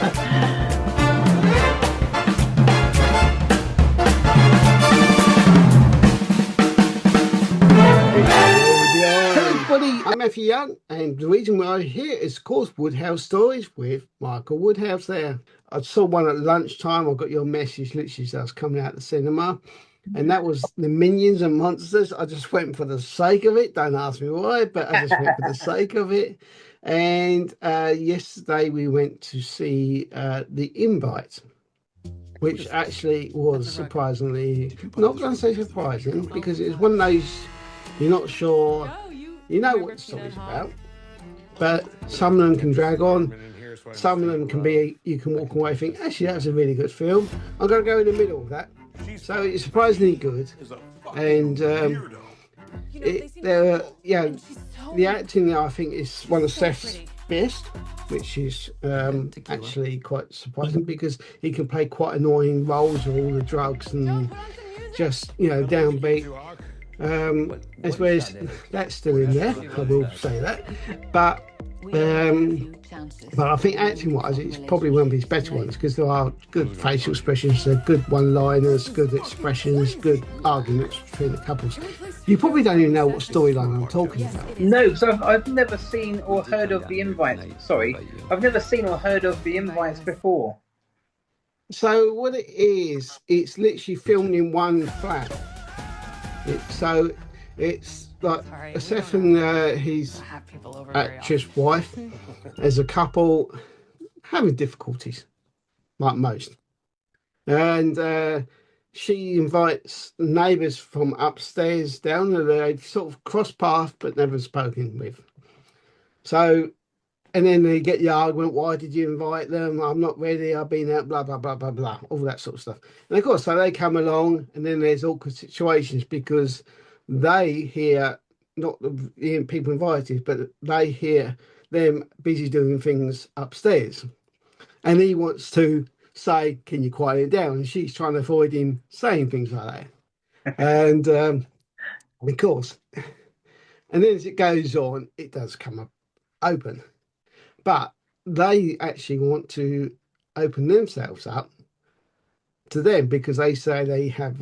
Everybody, I'm Matthew Young, and the reason why I'm here is, of course, Woodhouse Stories with Michael Woodhouse there. I saw one at lunchtime. I got your message literally as I was coming out of the cinema, and that was the Minions and Monsters. I just went for the sake of it. Don't ask me why, but I just went for the sake of it. And yesterday we went to see The Invite, which actually was surprisingly, not going to say surprising, because it's one of those you're not sure, you know what the story's about, but some of them can drag on, some of them can be, you can walk away and think, actually, that was a really good film. I'm going to go in the middle of that. So it's surprisingly good. And the acting there, I think, is one of Seth's best, which is actually quite surprising because he can play quite annoying roles with all the drugs and just, downbeat. As well as that's still in there, I will say that. But I think acting-wise, it's probably one of his better ones because there are good facial expressions, there are good one-liners, good expressions, good arguments between the couples. You probably don't even know what storyline I'm talking about. No, because I've never seen or heard of The Invite. Sorry, I've never seen or heard of The Invites before. So what it is, it's literally filmed in one flat. It's like Seth and his actress wife as a couple having difficulties, like most. And she invites neighbours from upstairs down, and they sort of cross paths but never spoken with. So, and then they get the argument, why did you invite them? I'm not ready, I've been out, blah, blah, blah, blah, blah, all that sort of stuff. And of course, so they come along, and then there's awkward situations because they hear, not the people invited, but they hear them busy doing things upstairs. And he wants to say, can you quiet it down? And she's trying to avoid him saying things like that. And of course, and then as it goes on, it does come up open. But they actually want to open themselves up to them because they say they have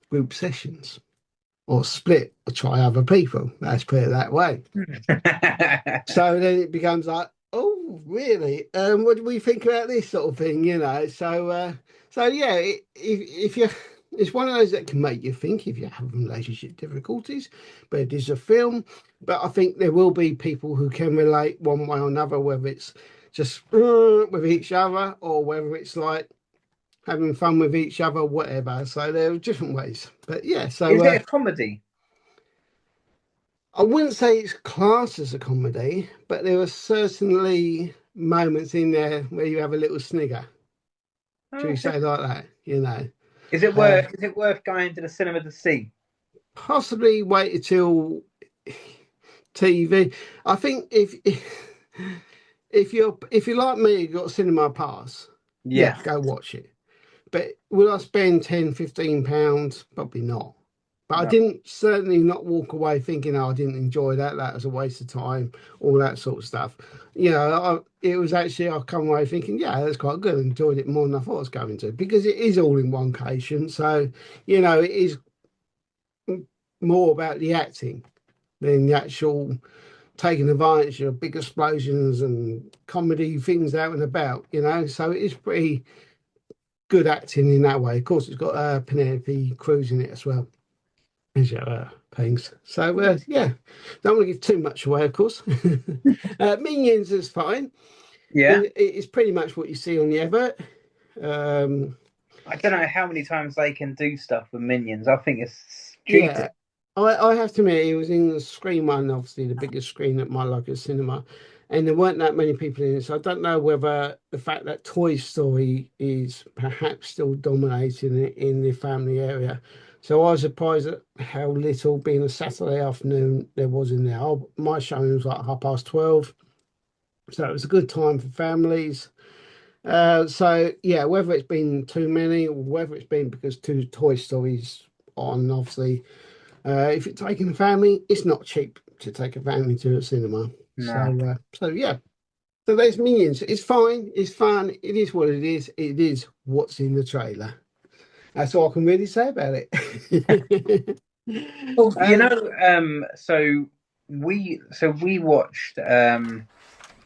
group sessions or split or try other people. Let's put it that way. So then it becomes like, oh, really? What do we think about this sort of thing? So yeah, if you, it's one of those that can make you think if you have relationship difficulties, but it is a film. But I think there will be people who can relate one way or another, whether it's just with each other or whether it's like having fun with each other, whatever. So there are different ways. But yeah, so is it a comedy? I wouldn't say it's classed as a comedy, but there are certainly moments in there where you have a little snigger. Should we say like that? Is it worth going to the cinema to see? Possibly wait until TV. I think if you're like me, you've got a cinema pass. Yeah, go watch it. But will I spend £10-15? Probably not. But no. I didn't certainly not walk away thinking, oh, I didn't enjoy that. That was a waste of time, all that sort of stuff. It was actually, I come away thinking, yeah, that's quite good. I enjoyed it more than I thought I was going to because it is all in one location. So, it is more about the acting than the actual taking advantage of big explosions and comedy things out and about, So it is pretty good acting in that way. Of course, it's got Penelope Cruz in it as well. Things. So yeah, don't want to give too much away, of course. Minions is fine. Yeah, it's pretty much what you see on the advert. I don't know how many times they can do stuff with Minions. I think it's stupid. Yeah, I have to admit, it was in the screen one, obviously the biggest screen at my local cinema, and there weren't that many people in it. So I don't know whether the fact that Toy Story is perhaps still dominating it in the family area. So I was surprised at how little, being a Saturday afternoon, there was in there. My showing was like 12:30. So it was a good time for families. So, yeah, whether it's been too many or whether it's been because two Toy Stories on, obviously, if you're taking a family, it's not cheap to take a family to a cinema. No. So yeah. So there's Minions. It's fine. It's fun. It is what it is. It is what's in the trailer. That's all I can really say about it. Oh, um, so we watched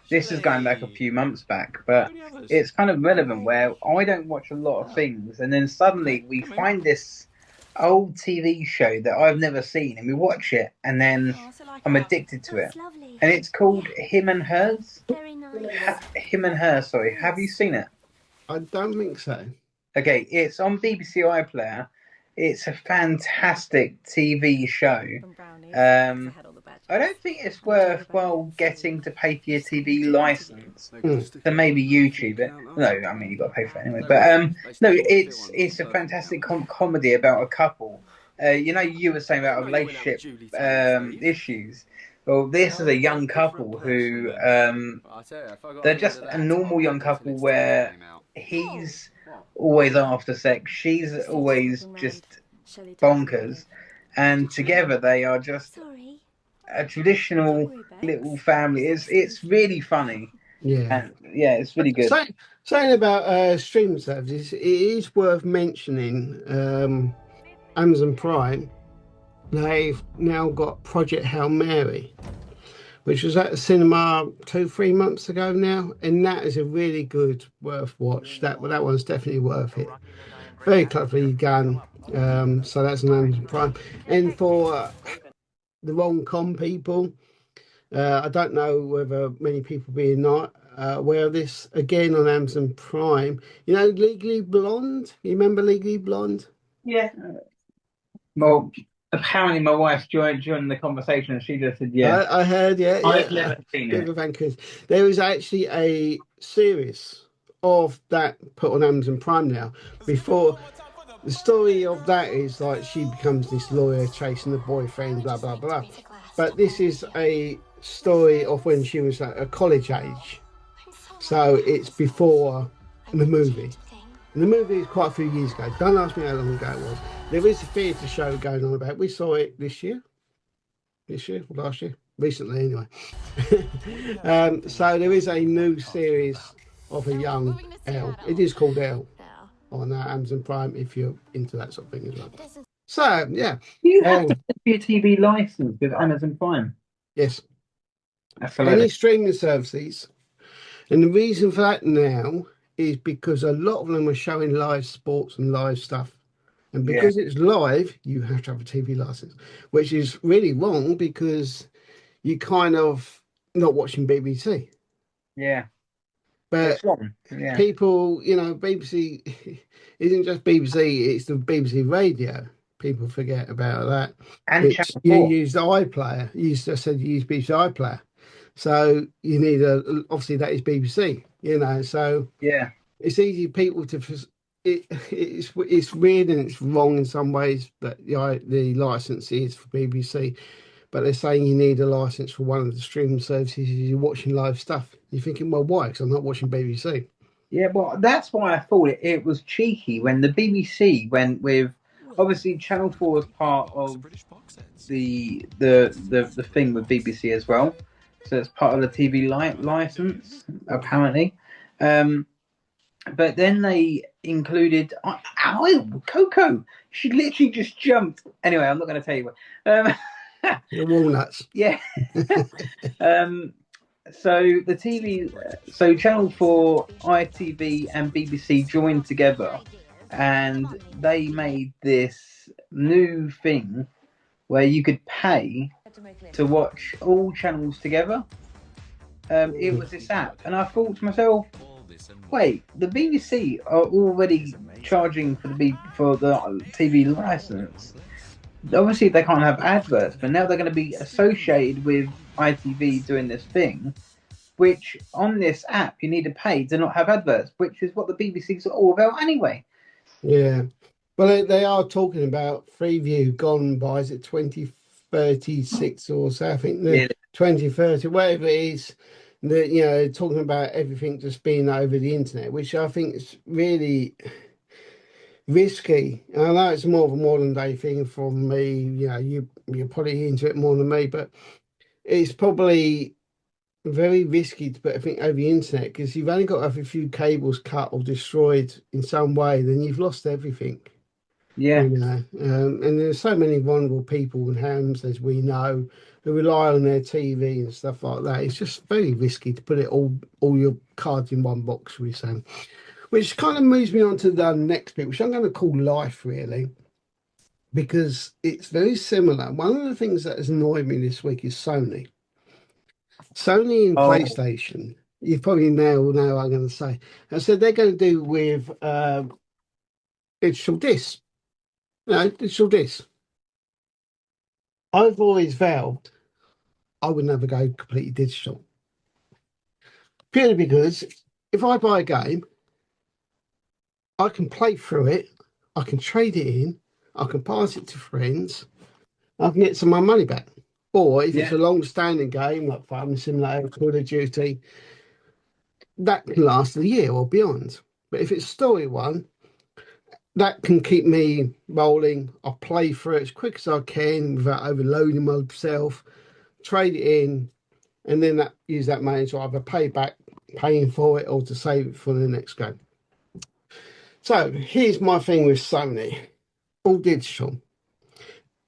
this is going back a few months back, but it's kind of relevant where I don't watch a lot of things, and then suddenly we find this old TV show that I've never seen, and we watch it, and then I'm addicted to it, and it's called Him and Hers. Him and Her, sorry. Have you seen it? I don't think so. Okay, it's on BBC iPlayer. It's a fantastic TV show. Um, I don't think it's worthwhile getting to pay for your TV license to maybe YouTube it. No, I mean you got to pay for it anyway. But no, it's a fantastic comedy about a couple. You were saying about relationship issues. Well, this is a young couple who they're just a normal young couple where he's always after sex, she's always just bonkers, and together they are just a traditional little family. It's really funny. Yeah. And yeah, it's really good. Saying about streaming services, it is worth mentioning Amazon Prime. They've now got Project Hail Mary, which was at the cinema 2-3 months ago now, and that is a really good worth watch. That one's definitely worth it. Very cleverly done. So that's an Amazon Prime. And for the rom-com people, I don't know whether many people being not aware of this. Again on Amazon Prime, Legally Blonde. You remember Legally Blonde? Yeah. Well, apparently my wife joined the conversation and she just said, yeah. I heard, yeah. I've never seen it. There is actually a series of that put on Amazon Prime now. Before, the story of that is like she becomes this lawyer chasing the boyfriend, blah, blah, blah. But this is a story of when she was at a college age. So it's before the movie. And the movie is quite a few years ago. Don't ask me how long ago it was. There is a theatre show going on about it. We saw it this year or last year, recently anyway. So there is a new series of a young Elle. It is called Elle on Amazon Prime if you're into that sort of thing as well. So yeah, you have to be a TV license with Amazon Prime. Yes, that's any streaming services, and the reason for that now is because a lot of them are showing live sports and live stuff. And because it's live, you have to have a TV license, which is really wrong because you kind of not watching BBC. Yeah. But people, BBC isn't just BBC, it's the BBC radio. People forget about that. And you use the iPlayer. You just said you use BBC iPlayer. So you need obviously that is BBC, so yeah, it's easy people to it's weird and it's wrong in some ways that the license is for BBC, but they're saying you need a license for one of the streaming services if you're watching live stuff. You're thinking, well, why? Because I'm not watching BBC. Yeah, well, that's why I thought it was cheeky when the BBC went with, obviously Channel 4 was part of the thing with BBC as well, so it's part of the TV license apparently. But then they included Coco. She literally just jumped. Anyway, I'm not going to tell you what. The walnuts. Yeah. So the TV, so Channel 4, ITV, and BBC joined together, and they made this new thing where you could pay to watch all channels together. It was this app, and I thought to myself, wait, the BBC are already charging for the TV license. Obviously, they can't have adverts, but now they're going to be associated with ITV doing this thing, which on this app you need to pay to not have adverts, which is what the BBC's all about anyway. Yeah, well, they are talking about Freeview gone by, is it 2036 or so? I think 2030, whatever it is. Talking about everything just being over the internet, which I think is really risky. And I know it's more of a modern day thing from me. You're probably into it more than me, but it's probably very risky to put everything over the internet because you've only got to have a few cables cut or destroyed in some way, then you've lost everything. Yeah. And there's so many vulnerable people and hams, as we know, who rely on their TV and stuff like that. It's just very risky to put it all your cards in one box, we say. Which kind of moves me on to the next bit, which I'm going to call life, really, because it's very similar. One of the things that has annoyed me this week is Sony. Sony and Oh, PlayStation. You probably know what I'm going to say. I said they're going to do with digital discs. No, digital discs. I've always vowed I would never go completely digital. Purely because if I buy a game, I can play through it, I can trade it in, I can pass it to friends, I can get some of my money back. Or if it's yeah. a long-standing game like Farming Simulator, Call of Duty, that can last a year or beyond. But if it's a story one, that can keep me rolling. I'll play through it as quick as I can without overloading myself, trade it in, and then use that money to either pay back paying for it or to save it for the next game. So here's my thing with Sony, all digital,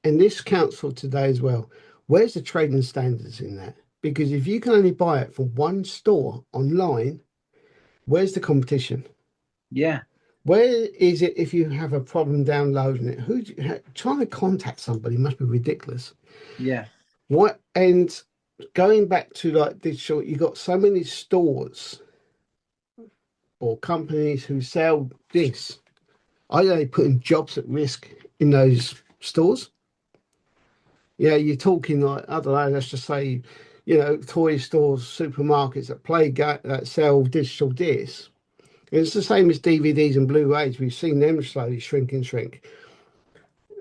and this counts for today as well. Where's the trading standards in that? Because if you can only buy it from one store online, where's the competition? Yeah. Where is it if you have a problem downloading it? Trying to contact somebody must be ridiculous. Yeah. What and going back to like digital, you got so many stores or companies who sell this. Are they putting jobs at risk in those stores? Yeah, you're talking like, I don't know, let's just say, toy stores, supermarkets that sell digital discs. It's the same as DVDs and Blu-rays. We've seen them slowly shrink and shrink.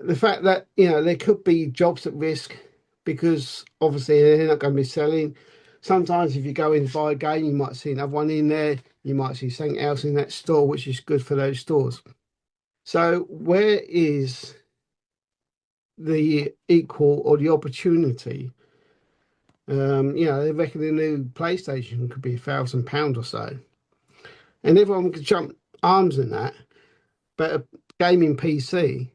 The fact that, there could be jobs at risk because obviously they're not going to be selling. Sometimes if you go in to buy a game, you might see another one in there. You might see something else in that store, which is good for those stores. So where is the equal or the opportunity? They reckon the new PlayStation could be £1,000 or so, and everyone could jump arms in that. But a gaming PC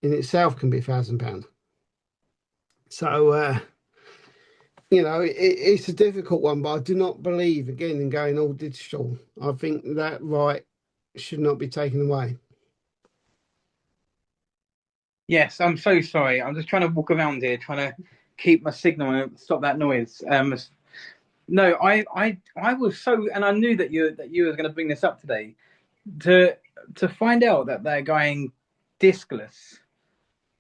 in itself can be £1,000. So it's a difficult one, but I do not believe again in going all digital. I think that right should not be taken away. Yes, I'm so sorry. I'm just trying to walk around here, trying to keep my signal and stop that noise. No, I was so, and I knew that you were going to bring this up today. To to find out that they're going discless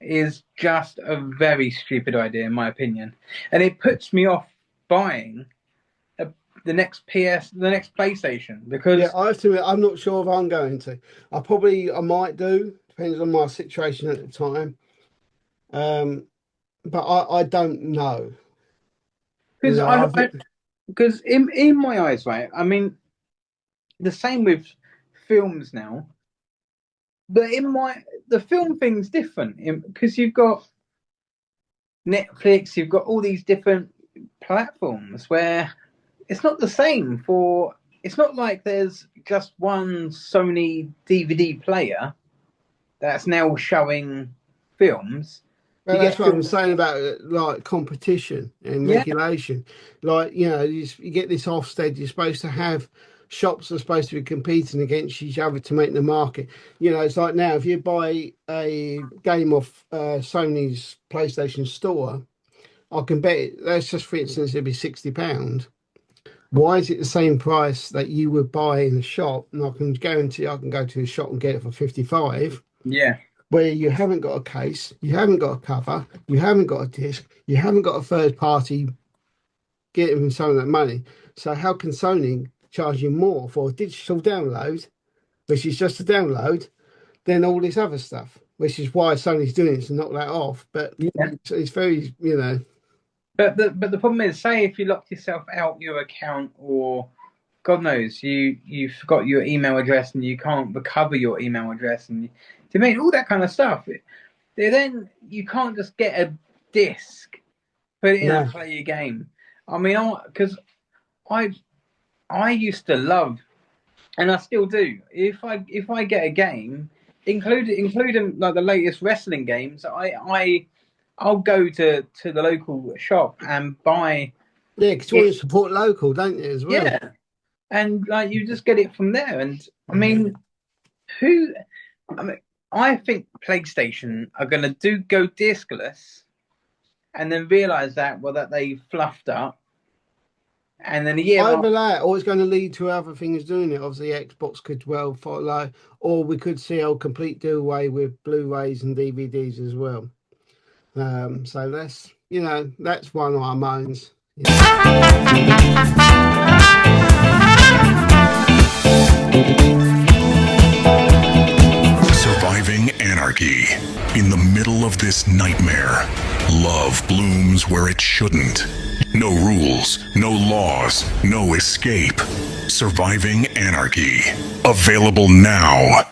is just a very stupid idea, in my opinion, and it puts me off buying a, the next PlayStation Yeah, because I have to admit, I'm not sure if I'm going to. I might do, depends on my situation at the time. Um, but I don't know. because I think because in my eyes, right? I mean, the same with films now. But in my the film thing's different because you've got Netflix, you've got all these different platforms where it's not the same for. It's not like there's just one Sony DVD player that's now showing films. well, You that's get what I'm films. saying about like competition and Yeah, regulation. Like, you get this Ofsted, you're supposed to have shops are supposed to be competing against each other to make the market. It's like now if you buy a game off Sony's PlayStation store, I can bet that's just for instance it'd be £60. Why is it the same price that you would buy in a shop? And I can guarantee I can go to a shop and get it for 55, yeah, where you haven't got a case, you haven't got a cover, you haven't got a disc, you haven't got a third party getting some of that money. So how can Sony charge you more for a digital download, which is just a download, than all this other stuff? Which is why Sony's doing it to knock that off. But yeah. it's very, But the problem is, say if you lock yourself out your account, or God knows you forgot your email address and you can't recover your email address, and to make all that kind of stuff. Then you can't just get a disc, put it in and no. play your game. I mean, I I used to love, and I still do. If I get a game, including like the latest wrestling games, I'll go to the local shop and buy Yeah, because you want to it. support local, don't you, as well? Yeah, and like you just get it from there. And I mean, who? I mean, I think PlayStation are going to go discless, and then realize that they fluffed up, and then a year Either after, that, or it's going to lead to other things doing it. Obviously, Xbox could well follow, or we could see a complete do away with Blu-rays and DVDs as well. So that's one of our moans. Surviving anarchy. In the middle of this nightmare, love blooms where it shouldn't. No rules, no laws, no escape. Surviving anarchy. Available now.